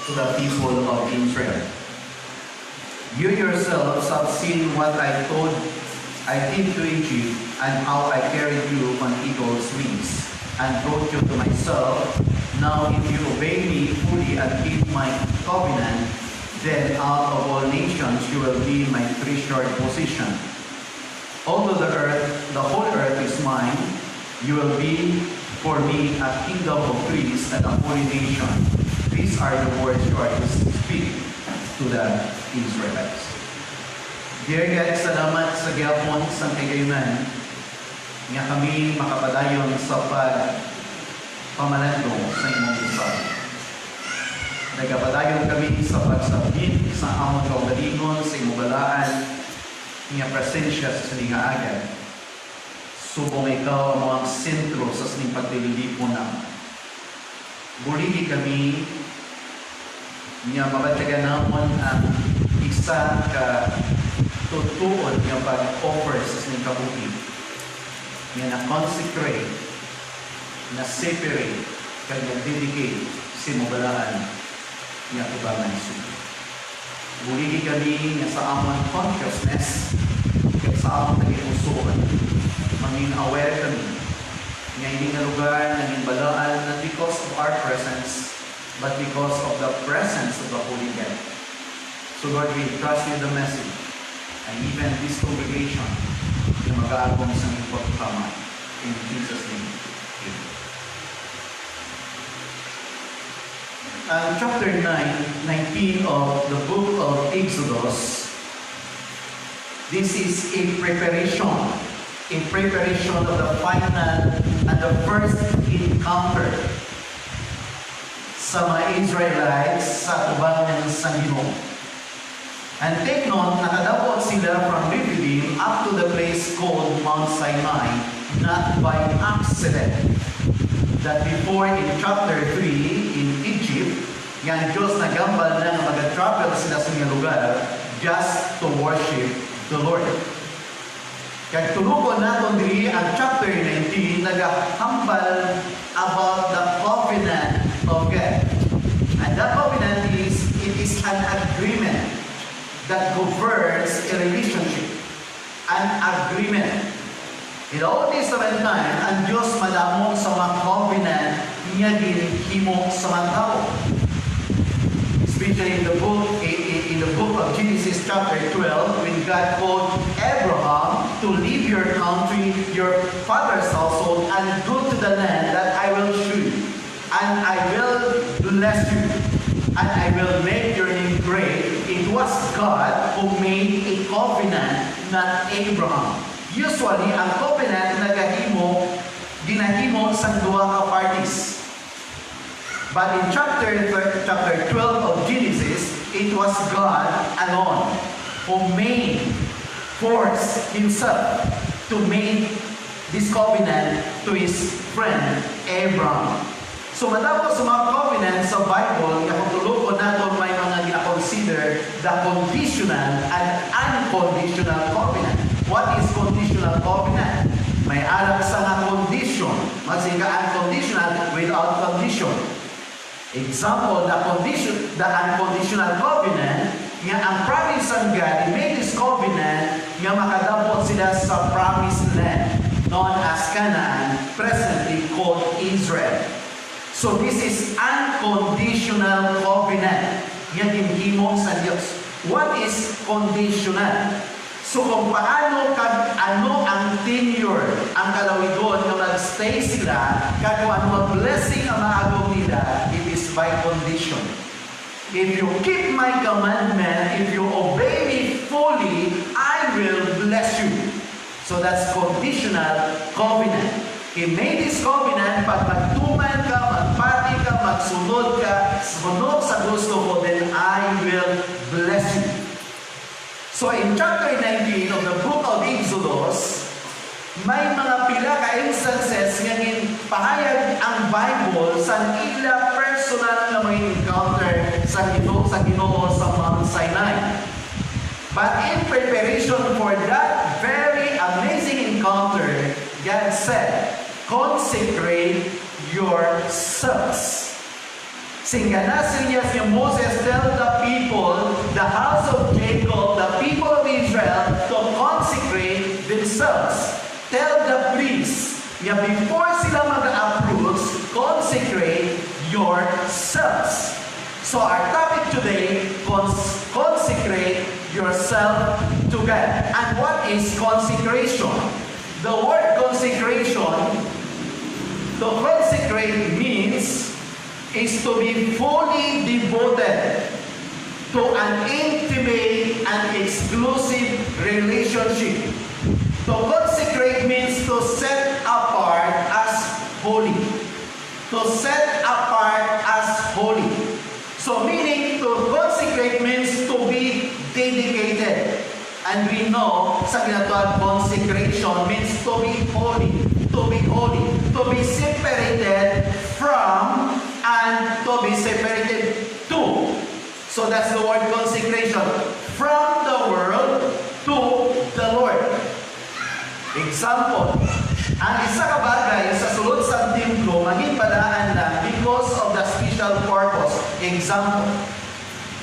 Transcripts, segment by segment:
to the people of Israel. You yourselves have seen what I did to Egypt, and how I carried you on eagle's wings, and brought you to myself. Now if you obey me fully and keep my covenant, then out of all nations you will be my treasured possession. Although the whole earth is mine, you will be for me a kingdom of priests and a holy nation. These are the words you are to speak to the Israelites. Dear God, salamat sa gihapon sa kagayunan nga kami makapadayon sa pagpamalandong sa imong mensahe. Nagapadayon kami sa pagsabit sa among kaugalingon sa imong balaan nga presensya sa sining agad. Subong ikaw ang mga sentro sa sining pagdililipon naman. Buligi kami nga mabatagan namon ang isa ka tutuon nga pag-offer sa sining kabuhi nga na-consecrate, na-separate, kag na-dedicate sa mubalaan nga tubangan sugi. Buligi kami nga sa amon consciousness kag sa amon nag-iusuan. Manging aware kami nga hindi nga lugar naging balaan not because of our presence but because of the presence of the Holy God. So Lord, we trust you the message and even this congregation na mag-aagong sa iyong pagkakamay. In Jesus' name, amen. Chapter 19 of the book of Exodus, this is a preparation of the final and the first encounter sa mga Israelites sa tubangan sa Ginoo. And take note, nakadawat sila from Rephidim up to the place called Mount Sinai, not by accident. That before in chapter 3, in Egypt, yang Diyos nagambal na mag-travel sila sa mga lugar just to worship the Lord. Kaya tulungan natin diri ang chapter 19, nagahambal about the covenant of God. And that covenant is an agreement that governs a relationship. An agreement. In all this time, ang Diyos madamong sa mga covenant niya ginhimo sa mga tao. Especially in the book of Genesis chapter 12, when God called Abraham to leave your country, your father's household, and go to the land that I will show you. And I will bless you. And I will make your name great. It was God who made a covenant, not Abraham. Usually, ang covenant ginahimo sa duha ka parties. But in chapter 12 of Genesis, it was God alone who forced himself to make this covenant to his friend Abraham. So matapos sa mga covenant sa Bible, nga kung tulungan natin may mga gina-consider the conditional and unconditional covenant. What is conditional covenant? May alam sa nga condition. Magsika unconditional without condition. Example, the unconditional covenant, nga ang promise ng God, made this covenant, nga makadapot sila sa promised land, known as Canaan, presently called Israel. So this is unconditional covenant. Yan ginhimo sa Diyos. What is conditional? So kung paano ano ang tenure, ang kalawidon na mag-stay sila, kung ano mag-blessing ang maagong nila, it is by condition. If you keep my commandment, if you obey me fully, I will bless you. So that's conditional covenant. He made this covenant, pag magtuman ka, magpati ka, magsunod ka, sunod sa gusto ko, then I will bless you. So in chapter 19 of the book of Exodus, may mga pila ka instances nga pahayag ang Bible sa ila personal na may encounter sa Ginoo sa Mount Sinai. But in preparation for that very amazing encounter, God said, consecrate yourselves. Singganas niya si Moses, tell the people, the house of Jacob, the people of Israel, to consecrate themselves. Tell the priests, before sila mag-approach, consecrate yourselves. So our topic today, consecrate yourself to God. And what is consecration? The word consecration, to consecrate means is to be fully devoted to an intimate and exclusive relationship. To consecrate means to set apart as holy. To set apart as holy. So meaning to consecrate means to be dedicated. And we know sa ginatawag consecration means to be holy, to be separated from and to be separated to. So that's the word consecration. From the world to the Lord. Example, ang isa ka bagay sa sulod sa templo maging palaan lang because of the special purpose. Example,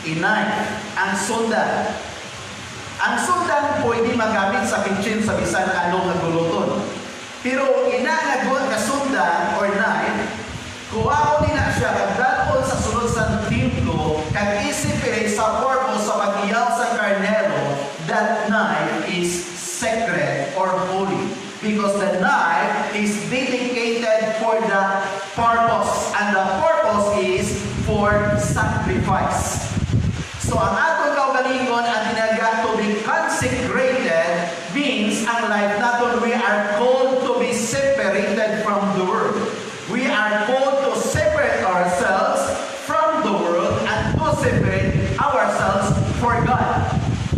inay, ang sundan. Ang sundan pwede magamit sa kitchen sa bisan anong naguluton. Pero inanagot na sundan or knife, kuha ko din na siya kagdalon sa sulod sa templo kag isipin sa purpose sa pag-iyaw sa karnero, that knife is sacred or holy. Because the knife is dedicated for the purpose. And the purpose is for sacrifice. So ang atong kaugalingon ang tinaga to be consecrated means ang life natin we are called to be separated from the world. We are called to separate ourselves from the world and to separate ourselves for God.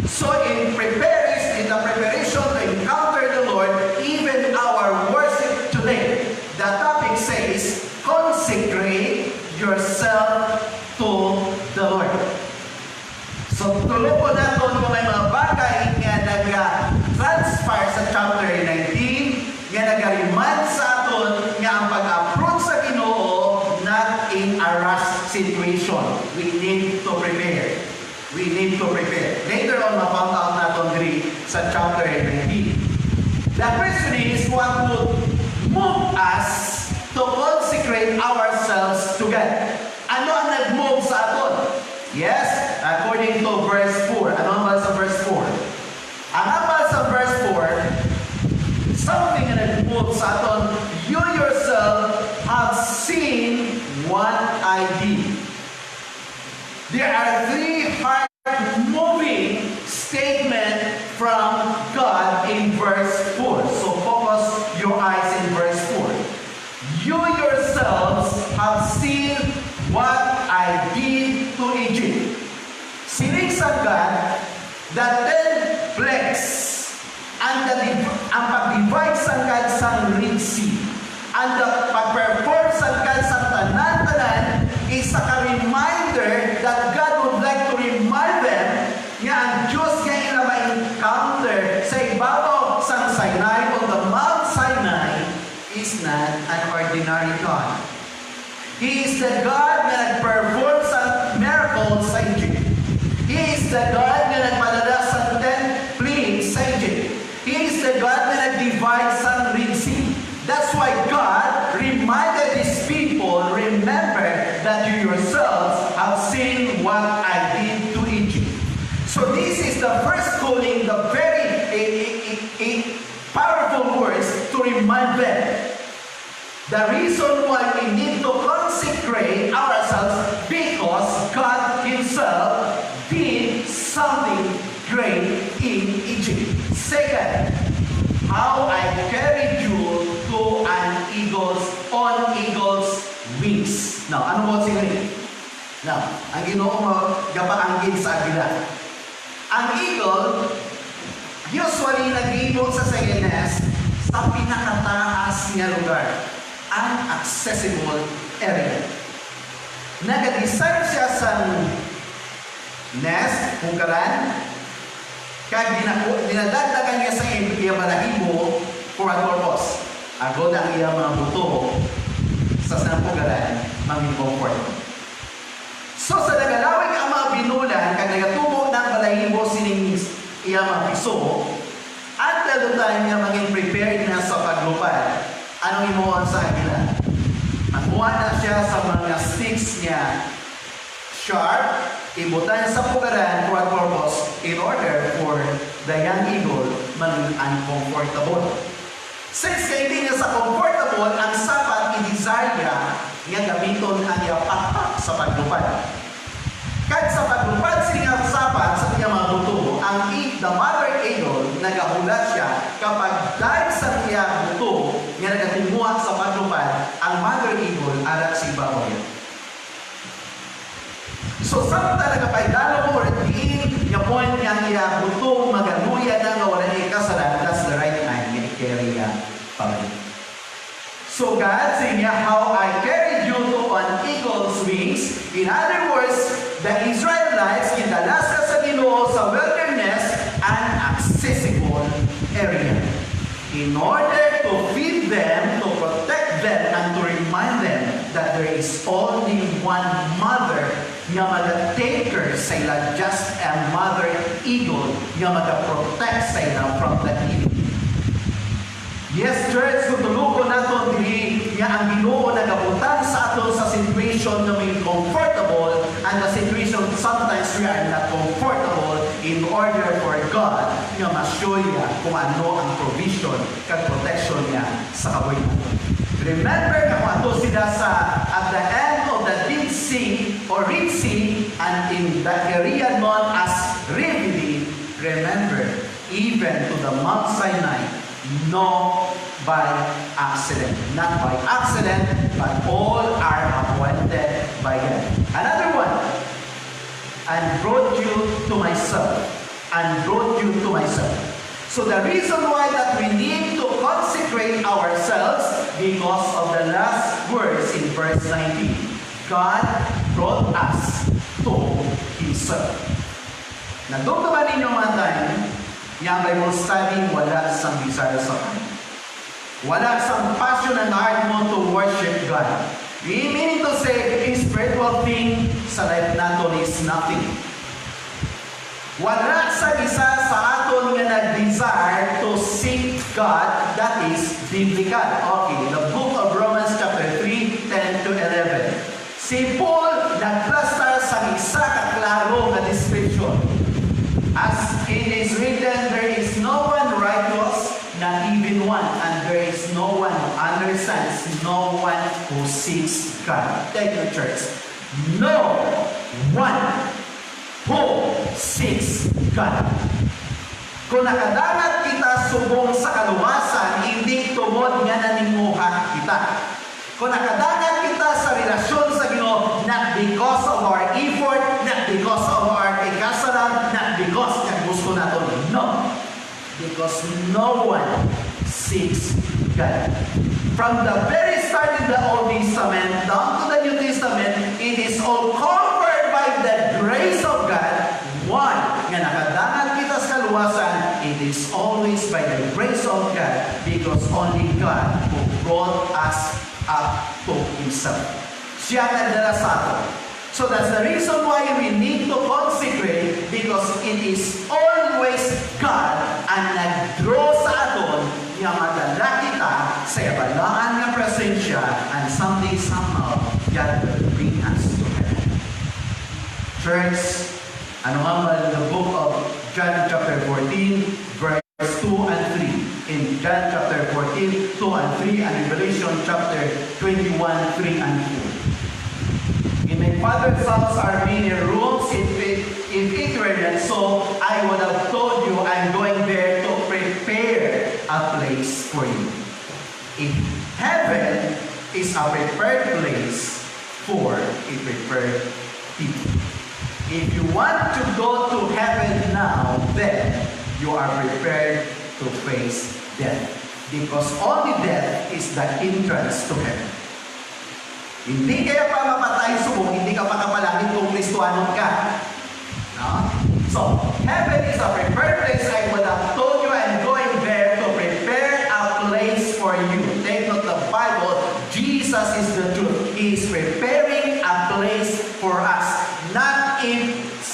So in the preparation to encounter the Lord, even our worship today, the topic says, consecrate yourself to the Lord. So tulo po natin kung may mga bagay nga nag-transpire sa chapter 19, nga nag-remind sa aton nga ang pag-approach sa Ginoo not in a rush situation. We need to prepare. We need to prepare. Later on, ma-found out natin sa chapter 19. The question is, what would move us to consecrate ourselves to God? Ano ang nag-move sa aton? Yes, according to verse 4. Ano ang bala sa verse 4? Ang bala sa verse 4, something na nag-move sa aton, you yourself have seen what I did. There are three heart-moving statements from God in verse 4. So focus your eyes in verse 4. You yourselves have seen what I did to Egypt. Sining sa God, the 10 plagues and ang pag-divide sa God sa Red Sea and the pag-perform sa God sa tanan-tanan is a reminder that God would like to remind them nga ang Diyos nga ila ma-encounter sa ibabaw sa Sinai on the Mount Sinai is not an ordinary God. He is the God na nag-perform sa miracles sa Egypt. He is the God na nagpadala sa 10 plagues sa Egypt. He is the God na nag-divide sa Red Sea. That's why God reminded His people, remember that you yourselves have seen what I did to Egypt. So this is the first calling, the very powerful words to remind them. The reason why we need to consecrate ourselves because God Himself did something great in Egypt. Second, how I carried you to an on eagle's wings. Now, ano mo siguro? Now, ang Ginoo magapaanggid sa agila. Ang eagle, usually nag-iibog sa Sayanes sa pinakataas niya lugar. Unaccessible area. Nag-design siya sa nest, hugaran, kag dinadagdagan niya sa iya balahibo for a purpose. Agod ang iya mga buto sa sanang hugaran, maging comfort. So sa nagalawig ang mga binulan, kag nagatubo ng balahibo sining iya mga piso, until the time nga maging prepared na sa paglupad, anong imuon sa kanila? Nakuha na siya sa mga sticks niya, sharp, ibutan sa pugaran for a purpose in order for the young eagle maging uncomfortable. Since hindi niya sa comfortable, ang sapat i-desire niya gamiton ang iyapakpak sa paglupad. Kahit sa paglupad siya sapat sa kanyang mga buto, the mother eagle nagahulat siya kapag dahil sa kanyang buto nga nagatinguha sa paglupad, ang mother eagle arat si baboy. So samtala kapag dalo mo rin yung point nga niya buto magaluya na nga wala ni kasalan, that's the right time nga i-carry niya pabalik. So God saying niya, how I carried you to an eagle's wings. In other words, the Israelites ginalas ka sa Ginoo sa wilderness, an accessible area. In order to feed them, to protect them, and to remind them that there is only one mother nga mag-take her sa ila, just a mother eagle nga mag-protect sa ila from the enemy. Yes, church, kung tulugo nato diri nga ang Ginoo nagabutan sa aton sa situation na may comfortable, and the situation sometimes we are not comfortable in order for God nga ma-show niya kung ano ang provision kag protection niya sa kabuhi naton. Remember na kung ato sila sa at the end of the Dead Sea or Red Sea, and in the area known as Rividi, remember, even to the Mount Sinai, no by accident. Not by accident, but all are appointed by God. Another one, and brought you to myself. And brought you to myself. So the reason why that we need to consecrate ourselves, because of the last words in verse 19. God brought us to Himself. Nandun ba ninyo mga time, yung Bible study, wala sang desire sa kanya. Wala sang passion and heart mo to worship God. Meaning to say, a spiritual thing sa life natin is nothing. Wala sa isa sa aton nga nag-desire to seek God, that is biblical. Okay, the book of Romans chapter 3, 10 to 11. Si Paul nagplastar sa isa kaklaro na description. As it is written, there is no one righteous, not even one, and there is no one who understands, no one who seeks God. Take the church. No one who seeks God. Kung nakadangat kita subong sa kaluwasan, hindi tumod nga naninguha kita. Kung nakadangat kita sa relasyon sa Ginoo, not because of our effort, not because of our ikasalan, not because ng gusto natin. No. Because no one seeks God. From the very start in the Old Testament down to the New Testament, it is all covered by the grace of God. One, nga nakadangat kita sa kaluwasan, it is always by the grace of God, because only God who brought us up to Himself. Siya nagdala sa atin. So that's the reason why we need to consecrate, because it is always God ang nag-draw sa aton nga madala kita sa ibalaan nga presensya, and someday somehow God will bring us to heaven. Church, ano nga ba the book of John chapter 14 verse 2 and 3. In John chapter 14, 2 and 3, and Revelation chapter 21, 3 and 4. In my Father's house are many rooms. If it were not so, I would have told you I'm going there to prepare a place for you. If heaven is a prepared place for a prepared people. If you want to go to heaven now, then you are prepared to face death. Because only death is the entrance to heaven. Hindi kaya pa mamatay subong, hindi ka makapalangit kung Kristohanon ka. No? So, heaven is a prepared place. I would have told you I'm going there to prepare a place for you. Take note of the Bible. Jesus is the truth. He is preparing a place for us.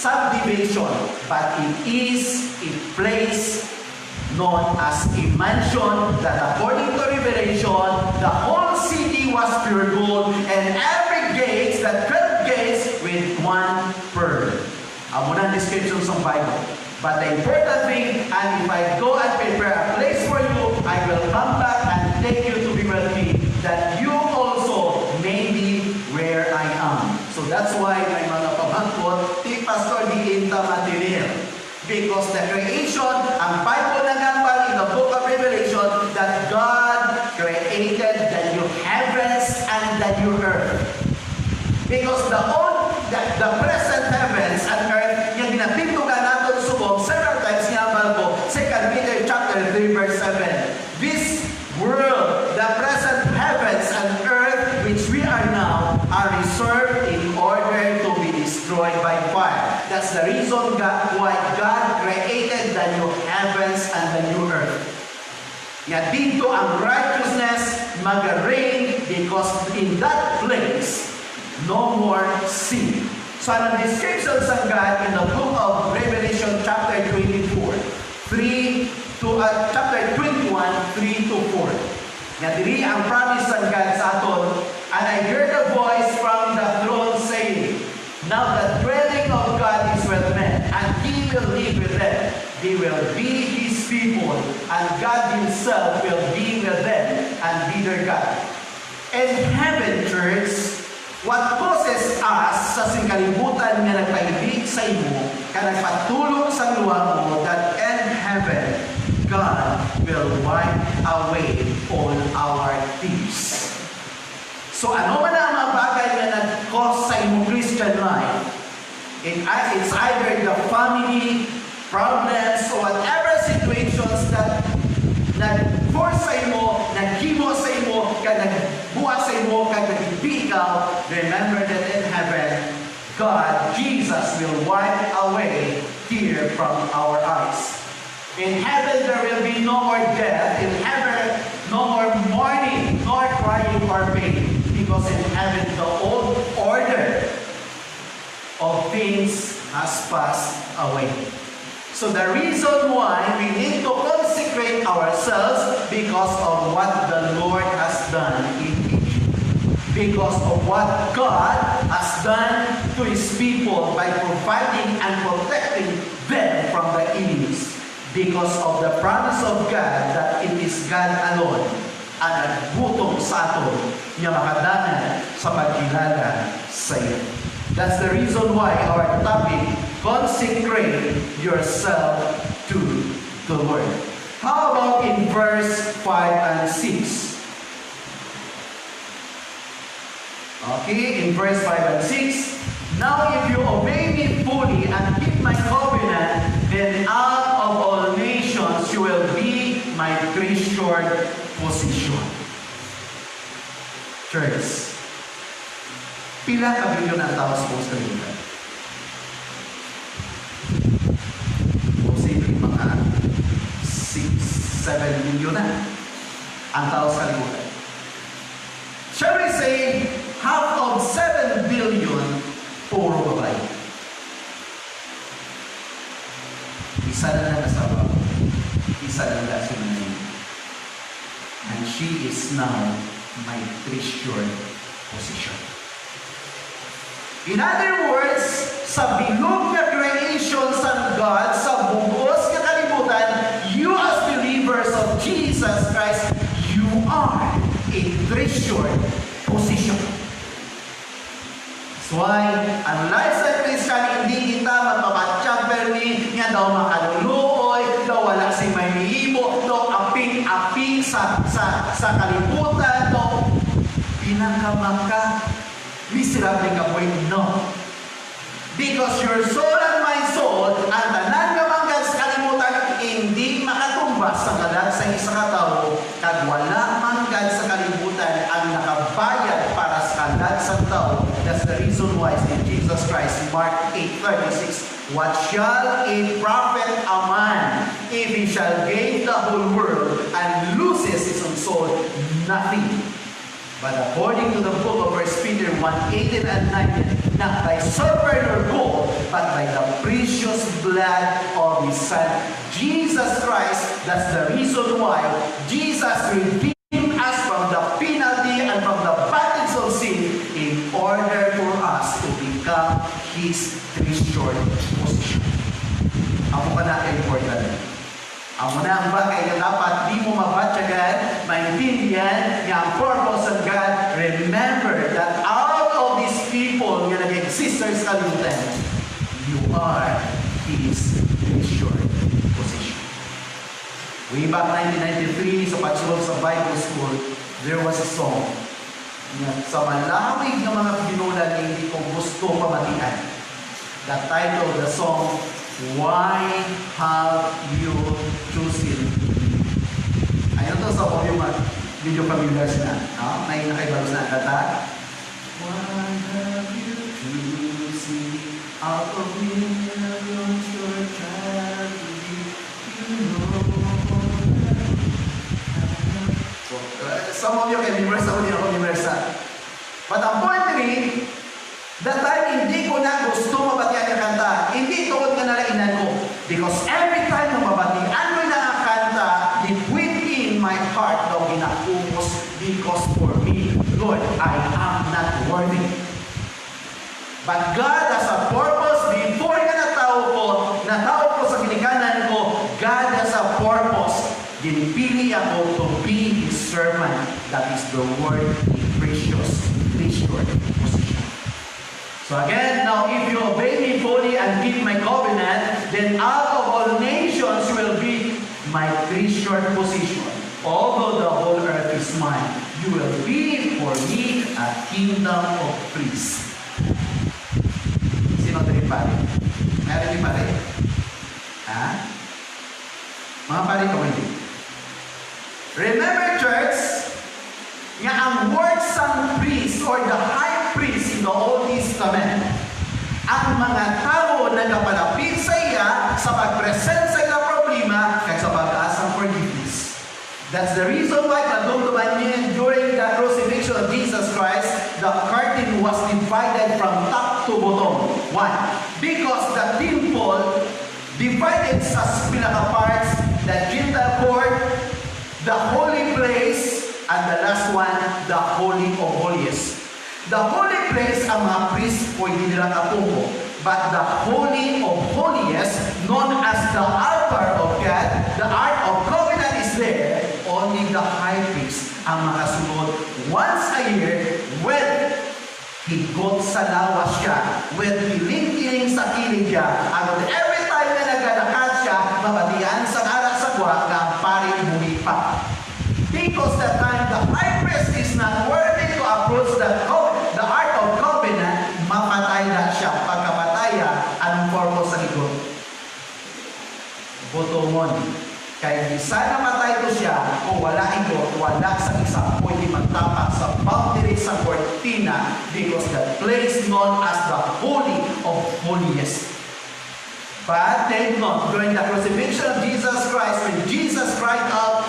subdivision, but it is a place known as a mansion that according to Revelation, the whole city was pure gold, and every gate, the 12 gates, with one pearl. Amo na description sa Bible. But the important thing, and if I go and prepare a place for you, I will come back and take you to be with me, that you also may be where I am. So that's why may mga pamangkot, ti Pastor di inta material. Because the creation, ang Bible nagambal in the book of Revelation, that God created the new heavens and the new earth. Because the present heavens and earth, yung ginapintugan natin subong several times nga ko, 2 Peter chapter 3 verse 7. This world, the present heavens and earth which we are now, are reserved in order to be destroyed by fire. That's the reason why God created the new heavens and the new earth. Nga dito ang righteousness mag-reign, because in that place, no more sin. So ang description sa God in the book of Revelation chapter 24, chapter 21, 3 to 4. Nga diri ang promise sa God sa aton, and I heard a voice from the throne saying, now the dwelling of God is with men, and He will live with them. They will be His people, and God Himself will be with them and be their God. In heaven, church, what causes us sa singkalibutan nga nagpaibig sa imo, ka nagpatulong sa luwa mo, that in heaven, God will wipe away all our tears. So ano man ang mga bagay na nag-cause sa imong Christian life, it's either the family, problems, or whatever situations that nag-force sa imo, nag-himo sa imo, nagbuhat sa imo, nag-ibig ikaw, remember that in heaven, God, Jesus, will wipe away tear from our eyes. In heaven, there will be no more death. In heaven, no more mourning, nor crying or pain. Because in heaven, the old order of things has passed away. So the reason why we need to consecrate ourselves, because of what the Lord has done in Egypt. Because of what God has done to His people by providing and protecting them from the enemies. Because of the promise of God that it is God alone ang nagbutong sa aton niya makadanan sa pagkilala sa iyo. That's the reason why our topic, consecrate yourself to the Lord. How about in verse 5 and 6? Okay, in verse 5 and 6, now if you obey me fully and keep my covenant, then out of all nations you will be my treasured possession. Church, pila ka bilyon ang tao sa Costa Rica? Posibleng mga 6-7 milyon na ang tao sa kalibutan. Shall we say, half of 7 billion, puro babae. Isa na nasawa, isa na nasunan. And she is now my treasured possession. In other words, sa bilog na creation sa God, sa bugos na kalibutan, you as believers of Jesus Christ, you are a treasured possession. That's why, unlike sa Christian, hindi kita magpapatsyamper ni nga daw makaluluoy, daw wala si may miimo, daw aping-aping sa kalibutan, daw pinangkamangka, miserable ka po, no. Because your soul and my soul, ang tanan nga manggad sa kalibutan, hindi makatumbas sa kalag sa isa katao, kag wala manggad sa kalibutan ang nakabayad para sa kalag sa tao. That's the reason why in Jesus Christ, Mark 8:36, what shall a prophet a man if he shall gain the whole world and loses his own soul? Nothing. But according to the book of 1 Peter 1:18 and 19, not by silver nor gold, but by the precious blood of His Son, Jesus Christ. That's the reason why Jesus redeemed us from the penalty and from the bondage of sin in order for us to become His treasured possession. Ako ka na important. Amo na ang bagay na dapat di mo mabatyagan, maintindihan nga ang purpose of God. Remember that out of these people nga nag-exist sa kalimutan, you are His treasured possession. Way back 1993, sa pagsulong sa Bible School, there was a song na sa malawig na mga binulan na hindi ko gusto pamatian. The title of the song, Why Have You Chosen Me? Ayun to sa yung video familiar na. No? May nakaibalos na kata. Why have you chosen me out of millions your child to be? You know. So, some of you can memorize, some of you can memorize that. But ang point three, that time hindi ko na gusto mabatian yung kanta. Hindi tukod nga nalainan ko. Because every time na mabatian ko na ang kanta, deep within my heart daw ginapumos, because for me, Lord, I am not worthy. But God has a purpose. Before nga natao ko sa kinikanan ko, God has a purpose. Ginipili ako to be His servant. That is the word precious, treasured possession. So again, now if you obey me fully and keep my covenant, then out of all nations you will be my treasured possession. Although the whole earth is mine, you will be for me a kingdom of priests. Sino ito yung pare? Meron yung pare? Ha? Mga pare ito hindi. Remember, church, nga ang word sang priest or the high priest in the Old Testament, ang mga tao na napalapit sa iya sa pag-present sa iyong problema kaya sa pag-aasang forgiveness. That's the reason why during the crucifixion of Jesus Christ, the curtain was divided from top to bottom. Why? Because the temple divided sa pinaka-parts, the Gentile court, the holy place, and the last one, the Holy of Holies. The holy place, ang mga priest pwede nilang atungo. But the Holy of Holies, known as the altar of God, the Ark of Covenant is there. Only the high priest ang makasunod once a year when higot sa lawas siya, when piling-piling sa kilid siya, and every time na naglalakad siya, mabatian sa arak sa kwa, na pari muli pa. Because that time the high priest is not worthy to approach the Ark of Covenant, mapatay na siya. Pagkapataya, anong purpose sa higot? Botomon. Kaya di sana matay ko siya, kung wala higot, wala sa isa, pwede magtapak sa boundary sa cortina, because the place known as the Holy of Holies. But take note, during the crucifixion of Jesus Christ, when Jesus cried out,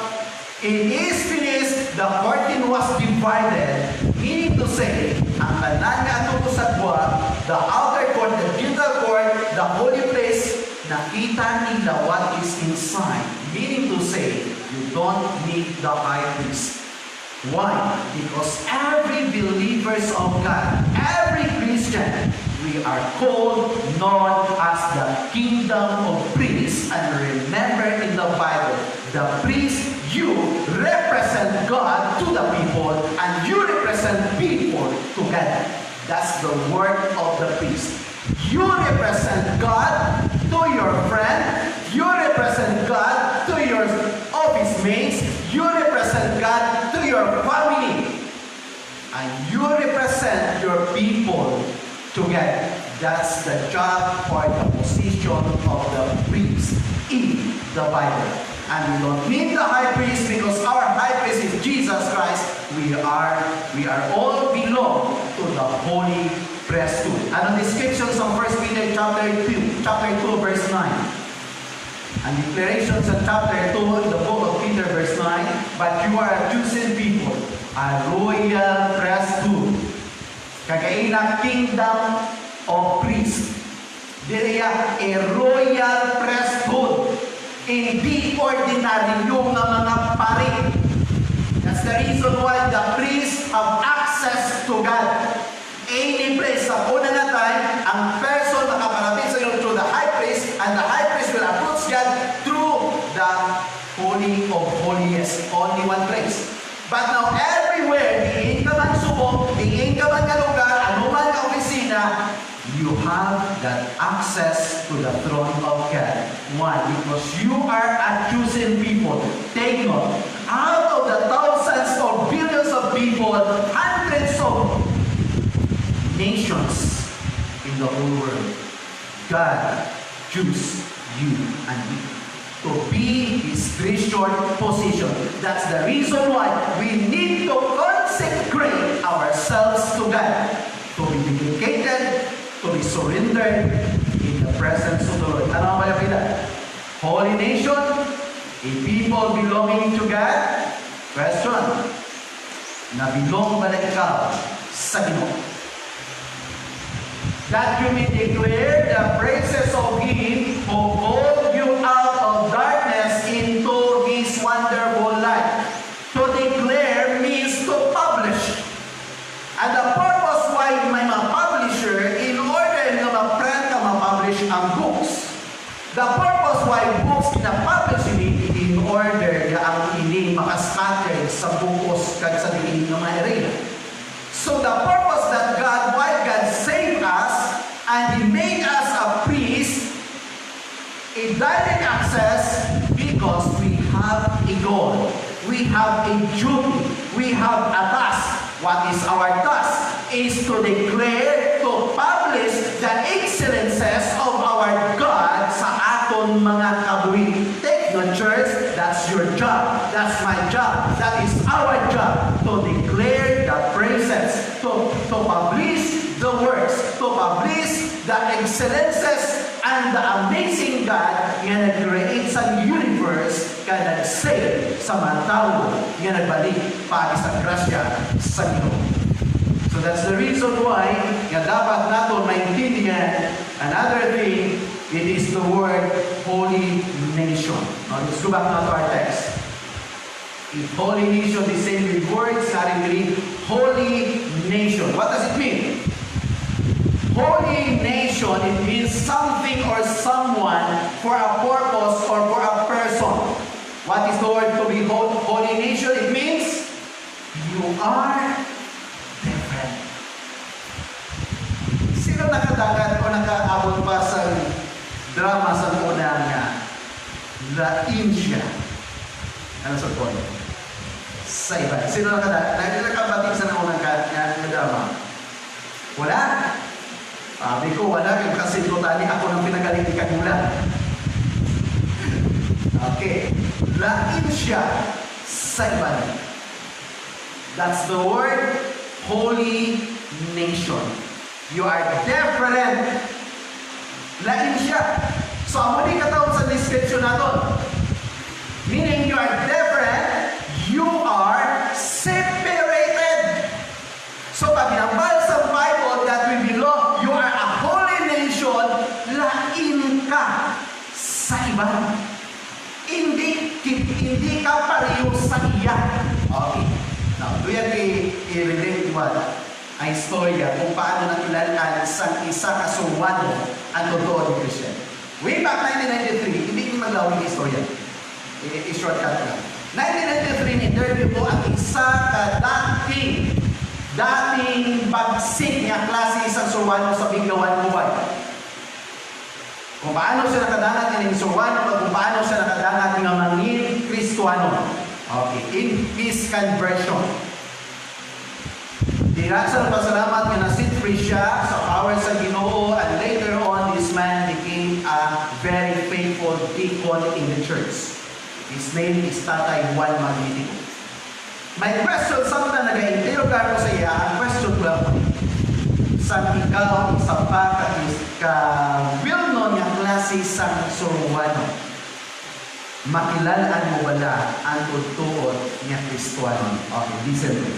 "It is finished," the curtain was divided, meaning to say, ang tanan nga ato sa buwan, the outer court, the Gentile court, the holy place, nakita nila what is inside. Meaning to say, you don't need the high priest. Why? Because every believers of God, every Christian, we are called, known as the kingdom of priests. And remember in the Bible, the priest, you represent God to the people, and you represent people to God. That's the work of the priest. You represent God to your friend, you represent God to your office mates, you represent God to your family, and you represent your people together. That's the job or the position of the priest in the Bible. And we don't need the high priest because our high priest is Jesus Christ. We are all belong to the holy priesthood. And the descriptions of 1 Peter chapter 2 verse 9. And declarations in chapter 2 in the book of Peter verse 9. But you are a chosen people, a royal priesthood, kagaina kingdom of priest. Diya a royal priesthood. Hindi ordinary yung mga pari. That's the reason why the priests have access to God. Any place, sa una na time, ang person makaparating sa iyo through the high priest, and the high priest will approach God through the Holy of Holiest. Only one place. But now, everywhere, diin ka man subong, diin ka man ka lugar, anuman ka opisina, you have that access to the throne of God. Why? Because you are accusing people. Take note, out of the thousands or billions of people, hundreds of nations in the whole world, God choose you and me to be His treasured possession. That's the reason why we need to consecrate ourselves to God, to be dedicated, to be surrendered in the presence of the Lord. Ano ang malapita? Holy nation, a people belonging to God. Question, na belong ba na ikaw sa Ginoo? That you may declare the praises of Him who called you out of darkness into His wonderful light. To declare means to publish. And the purpose why may ma-publisher, in order na ma-print ka ma-publish ang books. The purpose why books na-publish in order na ang ini makaskater sa bukos kag sa diin ng mga area. So the purpose that God, why God saved us and He made us a priest, a direct access, because we have a goal, we have a duty, we have a task. What is our task? Is to declare, to publish the excellences of our God sa aton mga kabuhi. Take the church, that's your job, that's my job, that is our job, to declare the praises, to publish the works, to publish the excellences and the amazing God nga nag-create sa universe ka nag-save sa mga tao nga nagbalik pati sa grasya sa Ginoo. So that's the reason why nga dapat natin maintindihan another thing, it is the word holy nation. Now let's go back now to our text. In holy nation, the same words having holy nation. What does it mean? Holy nation, it means something or someone for a purpose or for a person. What is the word to be holy nation? It means you are different. Sino nakadagat o nakaabot pa sa drama sa unang La India? Ano sa point? Sa iba. Sino nakabating sa unang drama? Wala. Sabi ko, wala. Kasi totally ako nang pinagaling di Kagulan. Okay. Lain siya sa iba. That's the word holy nation. You are different. Lain siya. So, amo di katawag sa description natin. Meaning you are different, you are separated. So, pag binambal sa Bible that we belong, you are a holy nation, lain ka sa iba. Hindi ka pareho sa iya. Okay. Now, do yan i-relate what? Ang istorya kung paano nakilalaan sa isa kasuwano ang totoo ni Christian. Way back 1993, hindi ko maglawin yung istorya. I-shortcut lang. 1993, in-interview ko ang isa dating bagsik niya klase isang surwano sa Biglawan, Mubay. Kung paano siya nakadangat ng surwano, kung paano siya nakadangat ng mangin Kristuano. Okay, in his conversion. Dira sa pasalamat nga nasit free siya sa power sa Ginoo, and later on this man became a very faithful deacon in the church. His name is Tatay Juan Magnifico. My question, samtang nag-interrogar ko sa iya, ang question ko lang, sa ikaw, isa pa ka-well-known nga klase sa surwano, makilalaan mo wala ang tutuot nga Kristuano? Okay, listen to me.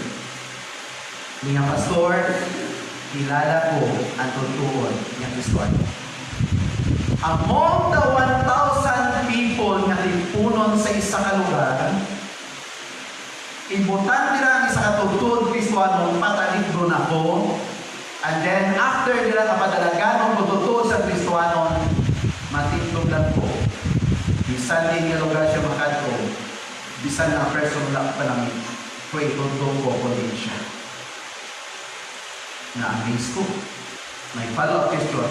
Mga pastor, kilala ko ang tutuon ng Kristoan. Among the 1,000 people nga tipunon sa isa ka lugar, ibutan nila ang isa ka tutuon Kristoano, patalibro na ko, and then after nila kapadalagan ng tutuon sa Kristoano, matindog lang ko. Bisan din nga lugar siya makadto, bisan na person lang pa lang ko itutong ko din siya. Na-amaze ko. May follow-up question,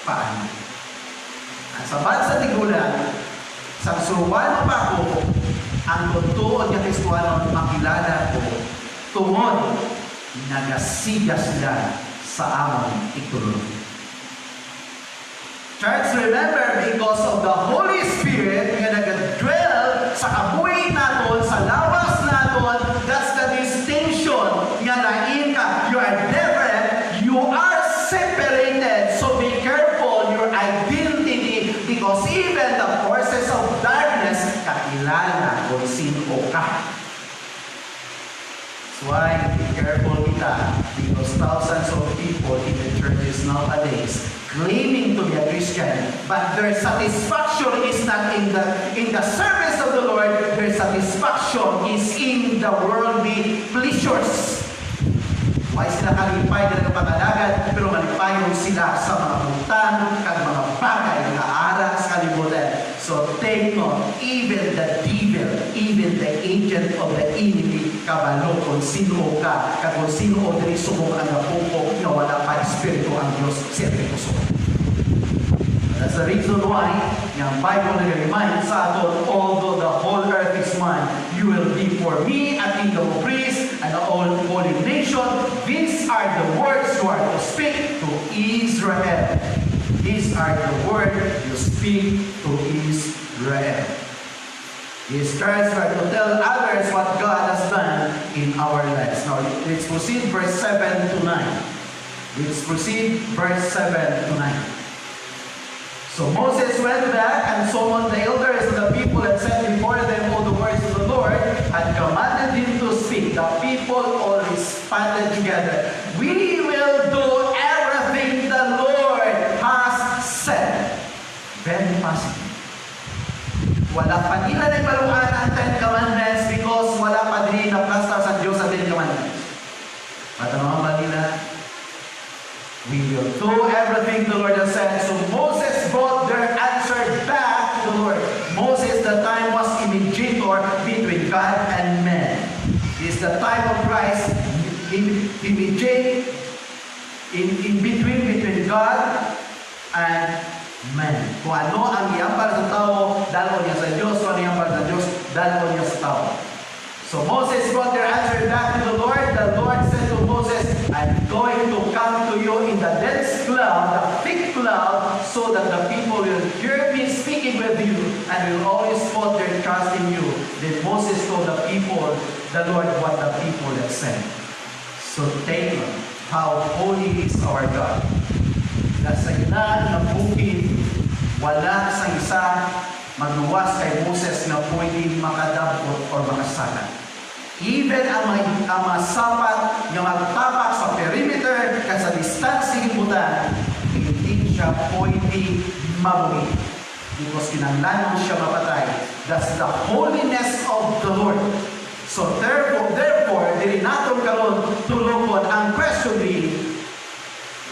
paano? Sa bansa ni Gulan, sa suwan pa ko, ang totoo niya Kristoano makilala ko, tungod, nagasiga sila sa among ituloy. Church, remember, because of the Holy Spirit nga nag-dwell sa kabuhi naton, sa lawas naton, that's the distinction nga lain ka. You are different, you are separated, so be careful your identity because even the forces of darkness kakilala kung sino ka. That's why be careful kita because thousands of people in the churches nowadays claiming to be a Christian, but their satisfaction is not in the service of the Lord. Their satisfaction is in the worldly pleasures. Why sila kalipay na nagpapalagan, pero malipayon sila sa mga utang at mga bagay na ara sa kalibutan. So take note, even the devil, even the agent of the enemy, kabalo kung sino ka, kung sino o diri subong ang napupok na wala pa Espiritu ang Diyos sa puso. That's the reason why yung Bible nag-remind sa aton, although the whole earth is mine, you will be for me a kingdom of priests and a holy nation. These are the words you are to speak to Israel. These are the words you speak to Israel. These words are to tell others what God has done in our lives. Now, let's proceed verse 7 to 9. Let's proceed verse 7 to 9. So Moses went back and summoned the elders of the people and said before them all the words of the Lord and commanded him to speak. The people all responded together. We will do everything the Lord has said. Very positive. Wala pa nila na ipaluan ang 10 Commandments because wala pa din na pastor sa Diyos sa 10 Commandments. Matanong ba nila? We will do everything the Lord has said. So Moses brought their answer back to the Lord. Moses, the time was a mediator between God and man. It's the time of Christ, mediate in between God and man. Kung ano ang iambal sa tao, dalaw niya sa Diyos. Kung ano iambal sa Diyos, dalaw niya sa tao. So Moses brought their answer back to the Lord. The Lord said to Moses, I'm going to come to you in the dense cloud, the thick cloud, so that the people will hear me speaking with you and will always put their trust in you. Then Moses told the people, the Lord, what the people had said. So take note how holy is our God. Nasa gina ng bukid, wala sa isa magluwas kay Moses na pwede makadabot o makasalat. Even ang masapat na magtapak sa perimeter at sa distansing butan, hindi siya pwede mabuhi. Because kinanglanon siya mapatay. That's the holiness of the Lord. So therefore, dili naton karon tulungon ang question really,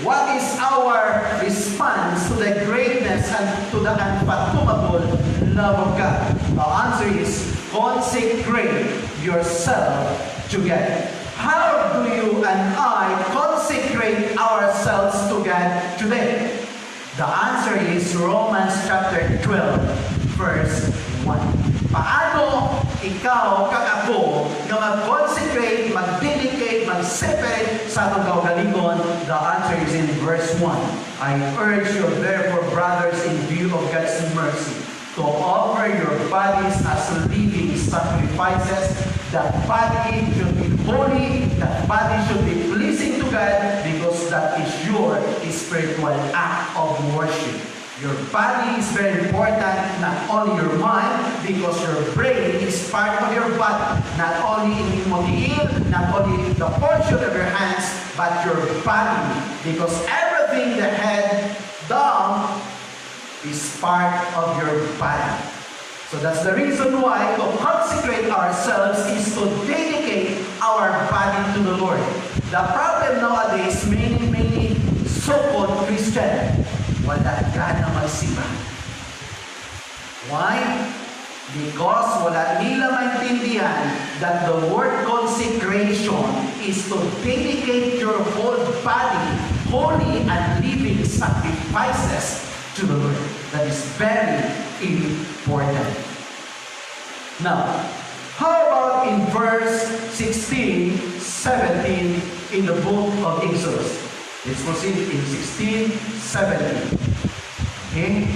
what is our response to the greatness and to the unfathomable love of God? The answer is consecrate yourself to God. How do you and I consecrate ourselves to God today? The answer is Romans chapter 12, verse 1. Paano ikaw, kag ako, na mag-consecrate, mag-dedicate, mag-separate sa atong kaugalingon? The answer is in verse 1. I urge you, therefore, brothers, in view of God's mercy, to offer your bodies as living sacrifices. That body should be holy, that body should be pleasing to God, because that is your spiritual act of worship. Your body is very important, not only your mind, because your brain is part of your body. Not only in your not only the portion of your hands, but your body, because everything the head down is part of your body. So that's the reason why to consecrate ourselves is to dedicate our body to the Lord. The problem nowadays, many so-called Christian, wala gana magsimba. Why? Because wala nila maintindihan that the word consecration is to dedicate your whole body, holy and living sacrifices to the Lord. That is very important. Now, how about in verse 16, 17 in the book of Exodus? Let's proceed in 16, 17. Okay?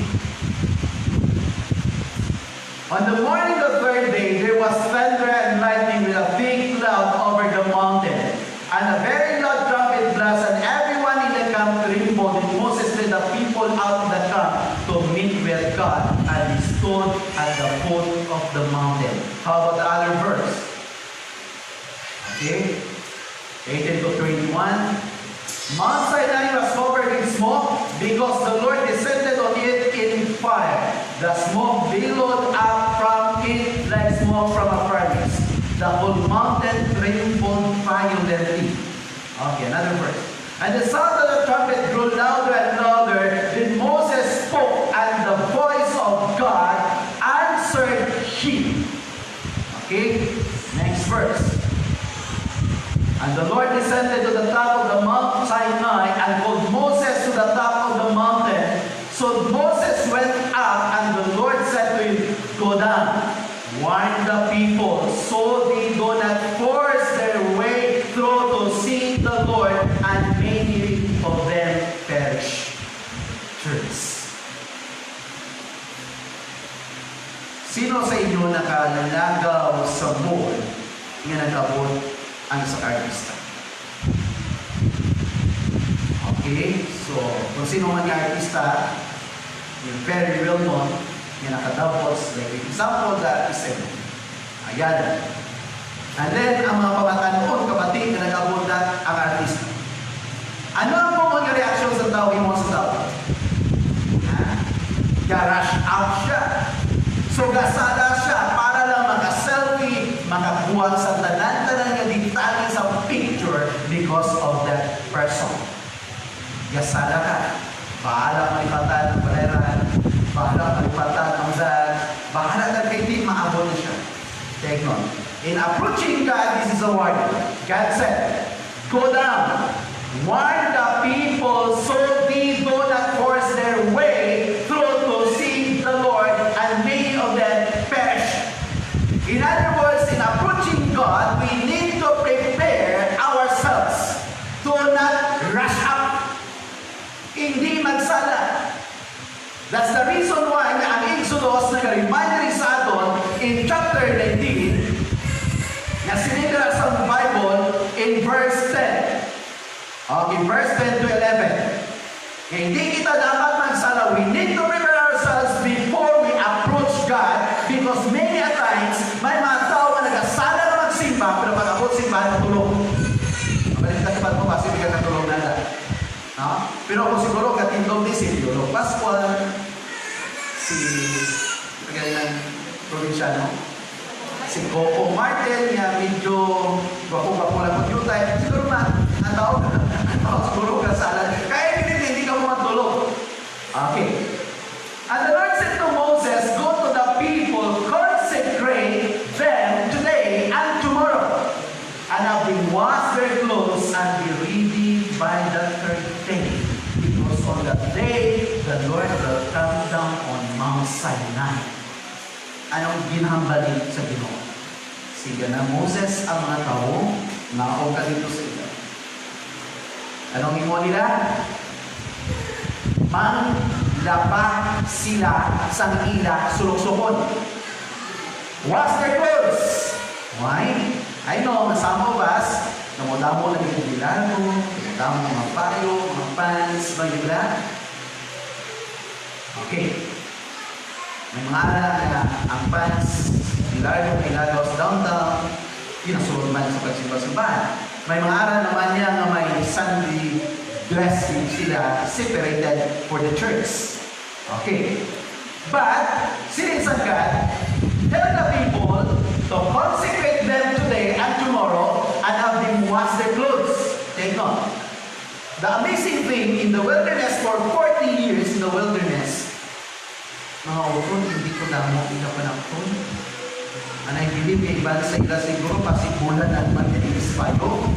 On the morning of the third day, there was thunder and lightning with a thick cloud over the mountain, and a very loud trumpet blast, and everyone in the camp trembled. And Moses led the people out of the camp to meet with God, and he stood at the foot of the mountain. How about the other verse? Okay, 18 to 21. Mount Sinai was covered in smoke because the Lord descended on it in fire. The smoke billowed up from it like smoke from a furnace. The whole mountain trembled violently. Okay, another verse. And the sound of the trumpet grew louder and louder. Then Moses spoke, and the voice of God answered him. Okay, next verse. And the Lord descended to the top of the Mount Sinai and called Moses to the top of the mountain. So Moses went up, and the Lord said to him, Go down, warn the people, so they do not force their way through to seek the Lord, and many of them perish. Church. Sino sa inyo nakalalagaw sa mall nga nagabot ang isang artista? Okay, so kung sino man yung artista, yung very well known, yung nakadapos, like example, the artist, ayan. And then, ang mga pamatan noon, kapatid, na nag-abot ang artista. Ano ang mga reaksyon sa tao, yung sa tao? Ga-rush out siya. So, gasala siya para lang maka-selfie, makakuha sa tanan-tanan nga detalye sa picture because of that person. Gasala ka. Bahala malipatan ng baleran, bahala malipatan ng zag, bahala ka kay di maabot na siya. Take note. In approaching God, this is a warning. God said, Go down, warn the people so they do not force their way through to see the Lord, and many of them perish. In other words, in approaching God, we need to prepare ourselves to not rush up, hindi magsala. That's the reason why ang Exodus nag-remind rin sa aton in chapter 19 na sinigla sa Bible in verse 10. Okay, verse 10 to 11. Kaya hindi kita dapat magsala. We need to prepare ourselves before we approach God, because many a times may mga tao na nag-asala na magsimba, pero pag-abot simbahan, matulog. Mabalik na kapat mo kasi bigyan katulog na lang. No? Pero kung siguro katindog din si Yolo Pascual, si kagayan probinsyano, si Coco Martel, nga medyo bako-bako lang mag yung time, siguro ang tao siguro kasalan. Kaya hindi ka mo matulog. Okay. And the Lord said to Moses, Go to the people, consecrate them today and tomorrow, and have them wash their clothes and be ready by the third day, because on that day the Lord will come down on Mount Sinai. Anong ginhambalin sa Ginoo? Sige na Moses ang mga tao, nakaw ka dito sa ila. Anong imo nila? Manglaba sila sa ila sulok-sukon. Wash their clothes. Why? I know, masama bas, namudamo lang yung bilano, namudamo mga payo, mga pants, mga okay. May mga ara na ang pants, bilano, ilagaw sa downtown, yun ang sulod man sa pagsimba-simbahan. May mga ara naman niya na may Sunday dressing sila separated for the church. Okay. But, since God, tell the people to consecrate them today and tomorrow and have them wash their clothes. Take note. The amazing thing in the wilderness for 40 years in the wilderness, mga utol, hindi ko damo ikapanakton. And I believe kay iban sa ila siguro pasibulan at mag-inis payo.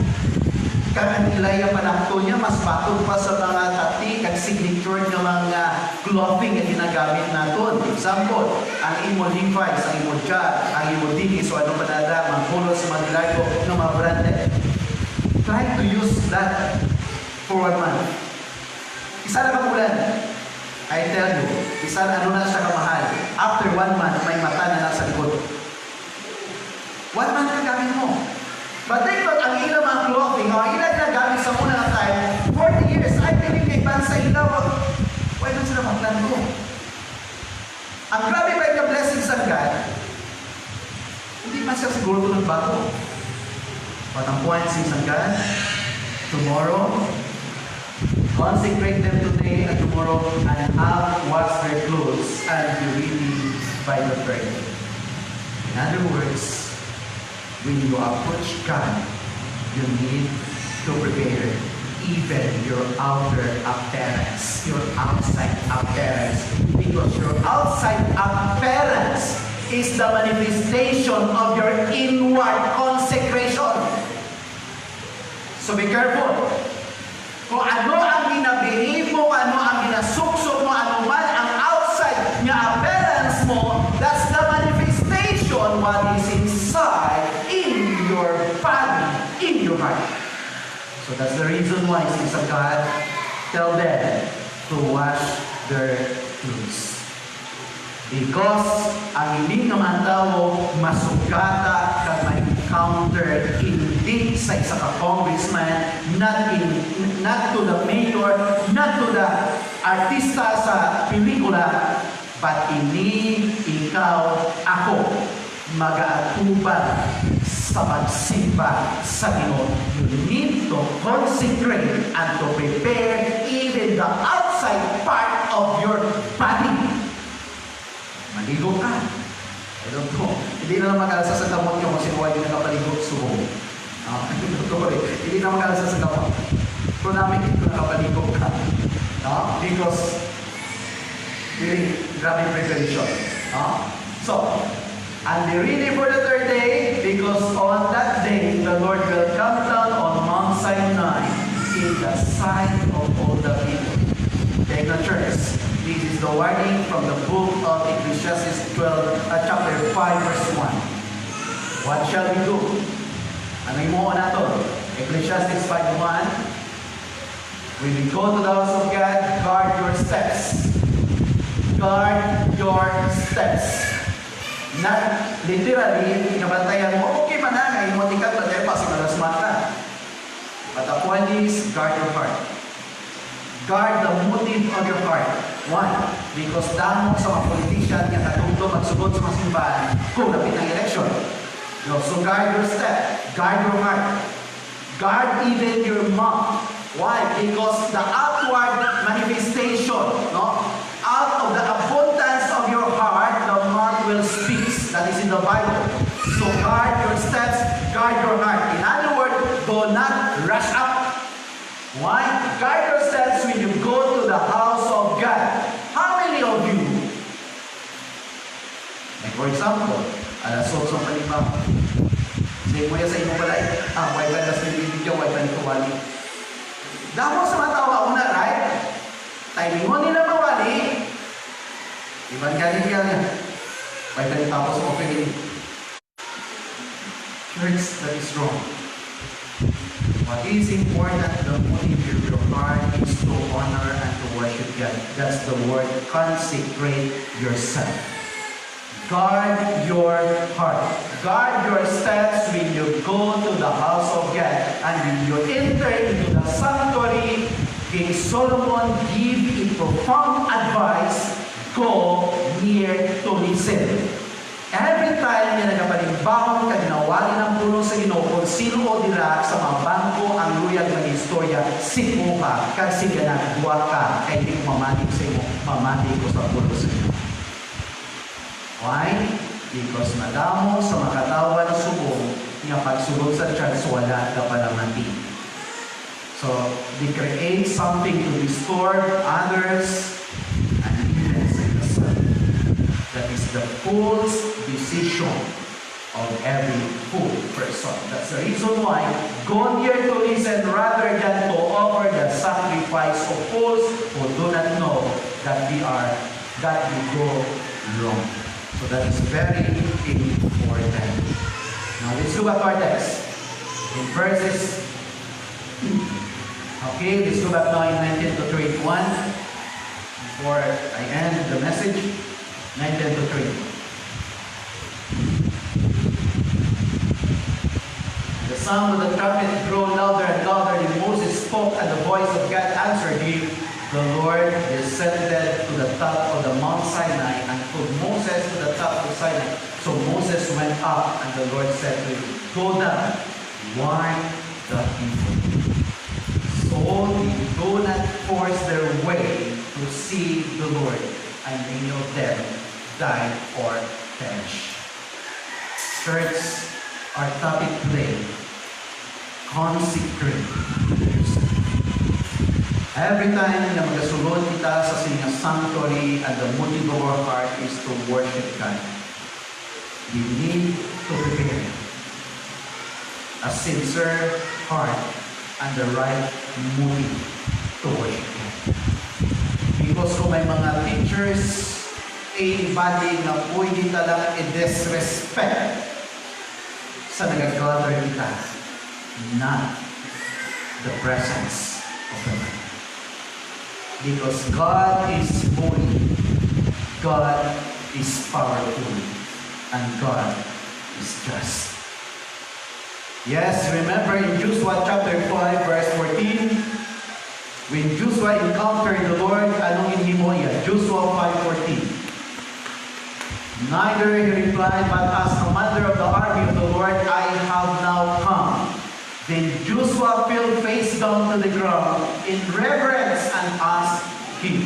Kaya nila yung panakto niya, mas patong pa sa mga tati at signature ng mga clothing na ginagamit natin. Example, ang imo Levi's, ang imo Jack, ang imo Dickies, o ano pa nada, mga polos, mga nilago, ng mga branded. Try to use that for 1 month. Isa na kapulan. I tell you, isa na ano na siya kamahal. After 1 month, may mata na nasa likod. 1 month na gamit mo. But take note, ang ilang mga clothing, ang ilang nagamit sa muna na time, 40 years, I believe kay ban sa ilaw, why not sila magplan ko? Ang grabe ba yung blessing sa God, hindi man siya siguro ito nagbago. But ang point sa God, tomorrow, consecrate them today and tomorrow, and have wash their clothes and be ready by the prayer. In other words, when you approach God, you need to prepare even your outer appearance, your outside appearance. Because your outside appearance is the manifestation of your inward consecration. So be careful. Kung ano ang ginabihim mo, ano ang ginasuksok mo, ano man ang outside niya appearance mo, that's the manifestation what is inside in your body, in your heart. So that's the reason why since God tell them to wash their clothes. Because ang hindi naman tao masugata kag ma-encounter hindi sa isa ka congressman, not to the mayor, not to the artista sa pelikula, but ini ikaw, ako, mag-aatuban sa pagsimba sa Ginoo. You need to consecrate and to prepare even the outside part of your body. Maligo ka. I don't know. Hindi na naman kalasa sa gamot yung kasi huwag yung nakapaligo subo. Hindi na naman kalasa sa gamot. Pero namin ito nakapaligo ka. Because really grabe preparation. So, and be ready for the third day, because on that day, the Lord will come down on Mount Sinai in the sight of all the people. Take the church. This is the warning from the book of Ecclesiastes chapter 5, verse 1. What shall we do? Ano yung mo na to? Ecclesiastes 5:1. When we go to the house of God, guard your steps. Guard your steps. Not literally, nabantayan mo, okay man na, ngayon mo tikat na tayo, kasi malas mata. But the point is, guard your heart. Guard the motive of your heart. Why? Because damo sa mga politician nga katungto magsugod sa mga simbahan kung napit ng election. So guard your step. Guard your heart. Guard even your mouth. Why? Because the outward manifestation, out of the abundance of your heart, the mouth will speak. That is in the Bible. So guard your steps, guard your heart. In other words, do not rush up. Why? Guard your steps when you go to the house of God. How many of you, like for example, alas 8 ng palibang, say mo yan sa inyo balay, why ba nas nilibigyan, why ba nito wali? Damo sa mga tawa una, right? Timing mo nila mawali, iban galing yan. Why ba nito tapos mo pili? Church, that is wrong. What is important, the motive of your heart is to honor and to worship God. That's the word, consecrate yourself. Guard your heart. Guard your steps when you go to the house of God. And when you enter into the sanctuary, King Solomon gave a profound advice, go near to listen. Every time na nagapalimbaon ka ginawali ng puno sa Ginoo, kung sino o dira sa mga bangko ang luyag ng istorya, sipo ka, kag siganag, buwa ka, kay di ko mamatig sa imo, mamatig ko sa puno sa Ginoo. Why? Because madamo sa makatawan subong nga pagsugod sa church wala ka palamati. So, they create something to distort others and even themselves. That is the fool's decision of every fool person. That's the reason why go here to listen rather than to offer the sacrifice of fools who do not know that we go wrong. So that is very important. Now let's look at our text. In verses, okay, let's go back now in 19 to 21. Before I end the message, 19 to 20. The sound of the trumpet grew louder and louder, and Moses spoke, and the voice of God answered him. The Lord descended to the top of the Mount Sinai and put Moses to the top of Sinai. So Moses went up, and the Lord said to him, Go down, warn the people. So they do not force their way to see the Lord, and many of them die or perish. Church, our topic today, consecrate yourself. Every time na magasulod kita sa singing sanctuary and the motive of our heart is to worship God, we need to prepare a sincere heart and the right motive to worship Him. Because kung may mga teachers, anybody na pwede talang i-disrespect sa nag-gather kita, not the presence of the Lord. Because God is holy, God is powerful, and God is just. Yes, remember in Joshua chapter 5 verse 14, when Joshua encountered the Lord, anong inimo niya? Joshua 5:14. Neither he replied, but as commander of the army of the Lord, I have now come. Then Joshua fell face down to the ground in reverence and asked him,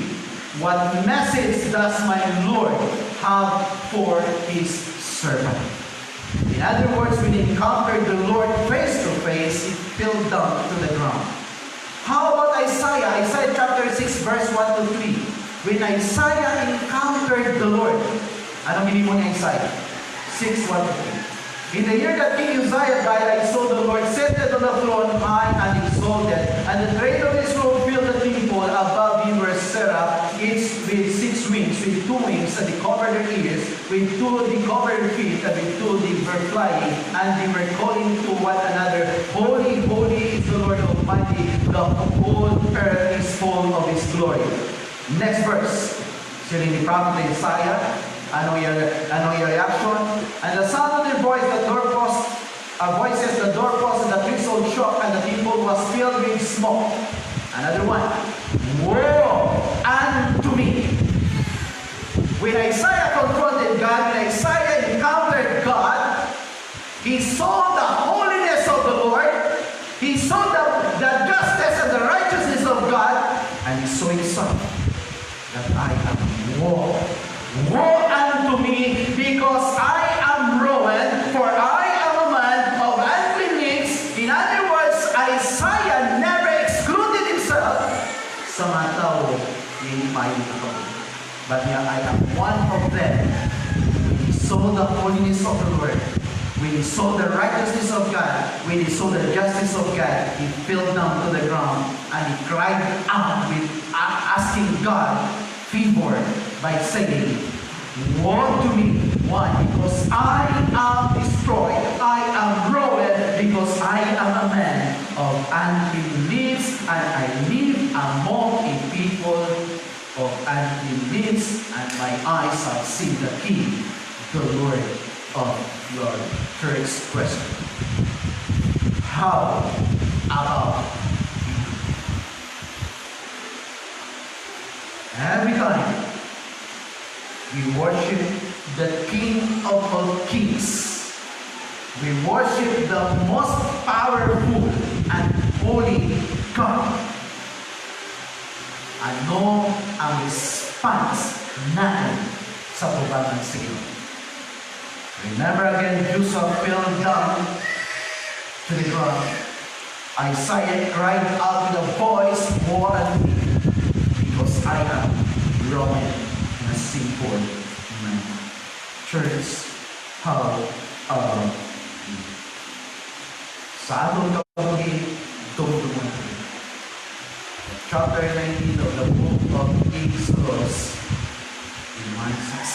What message does my Lord have for his servant? In other words, when he encountered the Lord face to face, he fell down to the ground. How about Isaiah? Isaiah chapter 6 verse 1 to 3. When Isaiah encountered the Lord, anong ginimo ni Isaiah? 6:1 to 3. In the year that King Uzziah died, I saw the Lord seated on the throne, high and exalted, and the train of his robe filled the temple. Above him were seraph, each with 6 wings, with 2 wings, and they covered their ears, with 2 they covered their feet, and with 2 they were flying, and they were calling to one another, Holy, holy is the Lord Almighty, the whole earth is full of His glory. Next verse, sila ni Prophet Isaiah, ano yung reaction? And the sound of their voice, the doorpost, voices, the doorpost, and the threshold shook, and the temple was filled with smoke. Another one. Woe unto me! When Isaiah confronted God, when Isaiah encountered God, he saw the holiness of the Lord, he saw the justice and the righteousness of God, and he saw himself that I am woe. Woe unto me, because I am ruined, for I am a man of unclean lips. In other words, Isaiah never excluded himself sa mga tao hindi ito. But I am one of them. When he saw the holiness of the Lord, when he saw the righteousness of God, when he saw the justice of God, he fell down to the ground and he cried out with asking God favor by saying, Woe to me! Why? Because I am destroyed. I am ruined because I am a man of unclean lips, and I live among a people of unclean lips, and my eyes have seen the King, the Lord of Lords. First question. How about every time we worship the King of all kings. We worship the most powerful and holy God. Ano ang response natin sa bubangan sa iyo? Remember again, Joseph fell down to the ground. Isaiah cried out with a voice, "Woe unto me, because I am wrong and a sinful man." Church, how are you? Sa atong kabuhi, dumduman. Chapter 19 of the book of Exodus reminds us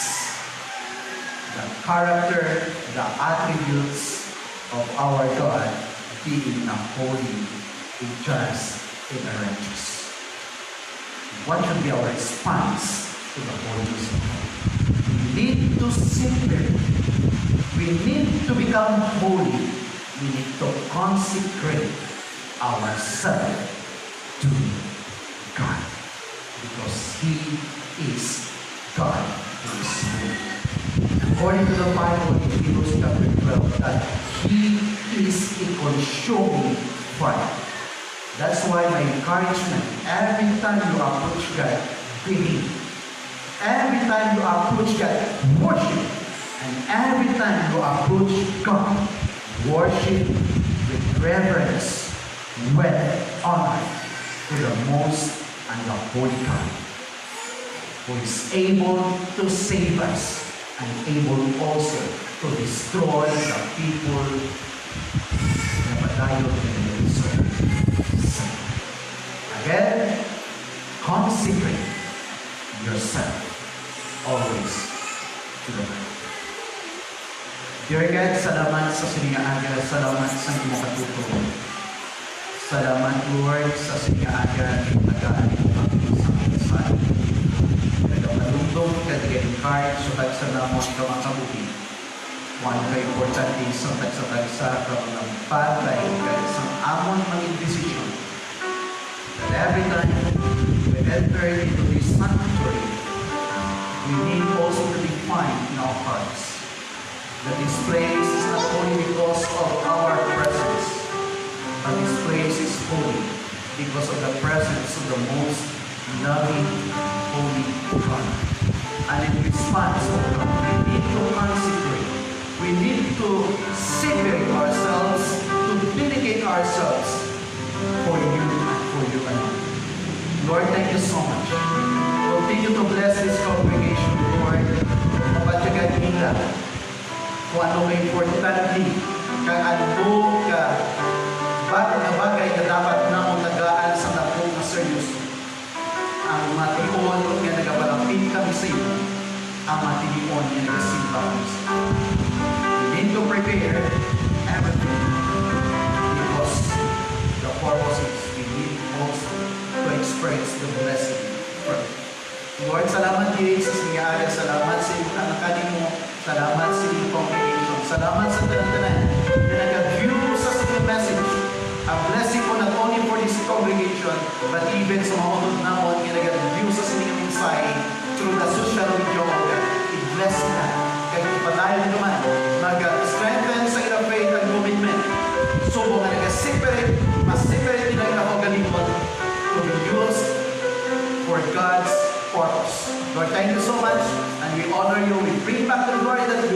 the character, the attributes of our God being a holy, a just, and a righteous. What should be our response to the holiness of God? We need to simply, we need to become holy. We need to consecrate ourselves to God, because He is God who is holy. According to the Bible in Hebrews chapter 12, that He is a consuming fire. That's why my encouragement, every time you approach God, believe. Every time you approach God, worship. And every time you approach God, worship with reverence, with honor to the most and the holy God, who is able to save us and able also to destroy the people na padayon in the soul. Again, consecrate yourself always to the Lord. Dear God, salamat sa sinigaaga, salamat sa iyong katutulong. Salamat, Lord, sa sinigaaga ng tagaan mo kami sa minsan. Nagkamalundong, kag-encourage, so tagsanamon ka makabuhi. Kung ano ka importante, isang tagsa-tagsa ka mga patay, kag isang amon maging decision. That every time we enter into this sanctuary, we need also to define in our hearts that this place is not only because of our presence, but this place is holy because of the presence of the most loving, holy God. And in response, we need to consecrate. We need to separate ourselves, to dedicate ourselves for you and for you alone. Lord, thank you so much. Continue to bless this congregation, Lord. Mapatyagan nila kung ano may importante, kung ano ka bagay na dapat na tagaan sa dakong na seryoso. Ang matiyon nga nagabalapit kami sa iyo, ang matiyon nga nagasimba kami sa iyo. We need to prepare everything because the purpose is we need also to experience the blessing from it. Lord, salamat din sa sinigaaga, salamat sa iyong anakanin mo, salamat sa iyong congregation, salamat sa tanan-tanan na nag-view sa iyong message. A blessing ko not only for this congregation, but even sa mga unod namon nga nag-view sa iyong mensahe through the social media. I-bless na, kaya ipadayon naman, mag-strengthen sa iyong faith and commitment. So, mga nag-separate, mas-separate nila yung ako galimot to be used for God's purpose. Lord, thank you so much, and we honor you. We bring back the glory that